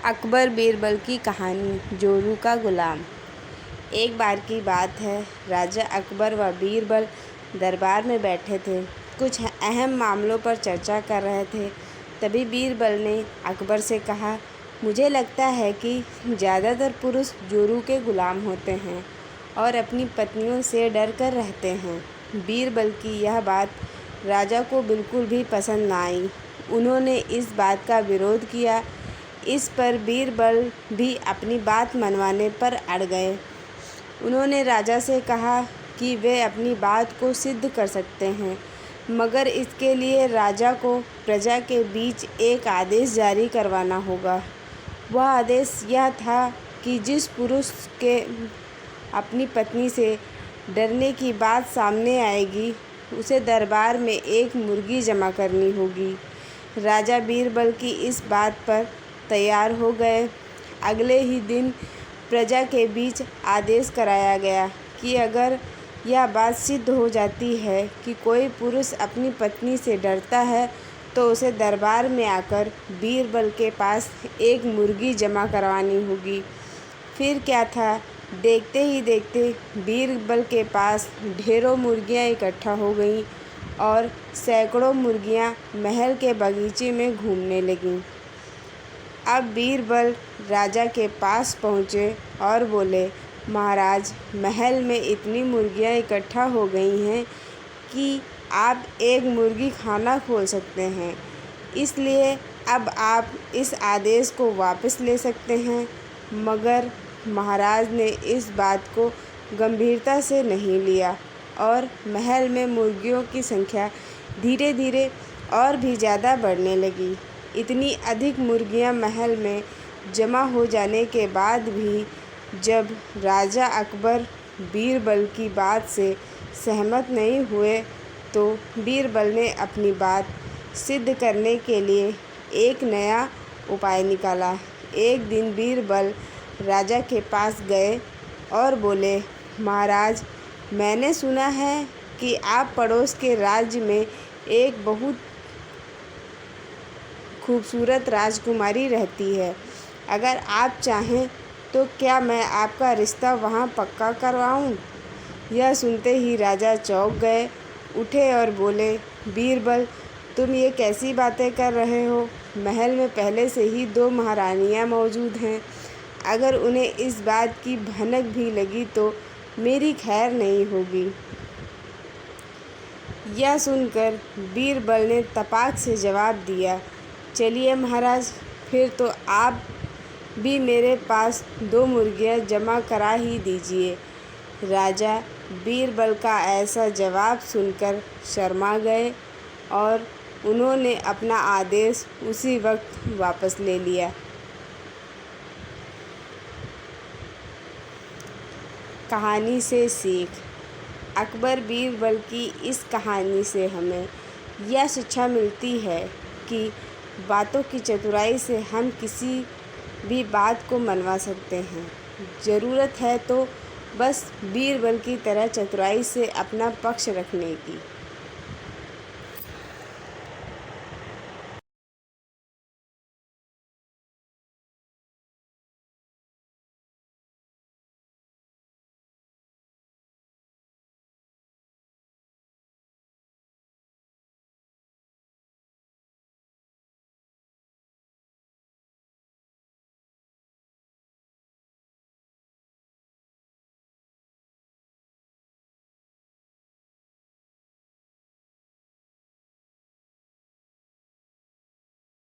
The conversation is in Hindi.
अकबर बीरबल की कहानी जोरू का गुलाम। एक बार की बात है, राजा अकबर व बीरबल दरबार में बैठे थे। कुछ अहम मामलों पर चर्चा कर रहे थे। तभी बीरबल ने अकबर से कहा, मुझे लगता है कि ज़्यादातर पुरुष जोरू के गुलाम होते हैं और अपनी पत्नियों से डर कर रहते हैं। बीरबल की यह बात राजा को बिल्कुल भी पसंद ना आई। उन्होंने इस बात का विरोध किया। इस पर बीरबल भी अपनी बात मनवाने पर अड़ गए। उन्होंने राजा से कहा कि वे अपनी बात को सिद्ध कर सकते हैं, मगर इसके लिए राजा को प्रजा के बीच एक आदेश जारी करवाना होगा। वह आदेश यह था कि जिस पुरुष के अपनी पत्नी से डरने की बात सामने आएगी, उसे दरबार में एक मुर्गी जमा करनी होगी। राजा बीरबल की इस बात पर तैयार हो गए। अगले ही दिन प्रजा के बीच आदेश कराया गया कि अगर यह बात सिद्ध हो जाती है कि कोई पुरुष अपनी पत्नी से डरता है, तो उसे दरबार में आकर बीरबल के पास एक मुर्गी जमा करवानी होगी। फिर क्या था, देखते ही देखते बीरबल के पास ढेरों मुर्गियां इकट्ठा हो गईं और सैकड़ों मुर्गियां महल के बगीचे में घूमने लगीं। अब बीरबल राजा के पास पहुँचे और बोले, महाराज, महल में इतनी मुर्गियाँ इकट्ठा हो गई हैं कि आप एक मुर्गी खाना खोल सकते हैं, इसलिए अब आप इस आदेश को वापस ले सकते हैं। मगर महाराज ने इस बात को गंभीरता से नहीं लिया और महल में मुर्गियों की संख्या धीरे धीरे और भी ज़्यादा बढ़ने लगी। इतनी अधिक मुर्गियां महल में जमा हो जाने के बाद भी जब राजा अकबर बीरबल की बात से सहमत नहीं हुए, तो बीरबल ने अपनी बात सिद्ध करने के लिए एक नया उपाय निकाला। एक दिन बीरबल राजा के पास गए और बोले, महाराज, मैंने सुना है कि आप पड़ोस के राज्य में एक बहुत खूबसूरत राजकुमारी रहती है। अगर आप चाहें तो क्या मैं आपका रिश्ता वहाँ पक्का करवाऊँ? यह सुनते ही राजा चौंक गए, उठे और बोले, बीरबल, तुम ये कैसी बातें कर रहे हो? महल में पहले से ही 2 महारानियाँ मौजूद हैं। अगर उन्हें इस बात की भनक भी लगी तो मेरी खैर नहीं होगी। यह सुनकर बीरबल ने तपाक से जवाब दिया, चलिए महाराज, फिर तो आप भी मेरे पास 2 मुर्गियाँ जमा करा ही दीजिए। राजा बीरबल का ऐसा जवाब सुनकर शर्मा गए और उन्होंने अपना आदेश उसी वक्त वापस ले लिया। कहानी से सीख। अकबर बीरबल की इस कहानी से हमें यह शिक्षा मिलती है कि बातों की चतुराई से हम किसी भी बात को मनवा सकते हैं। ज़रूरत है तो बस बीरबल की तरह चतुराई से अपना पक्ष रखने की।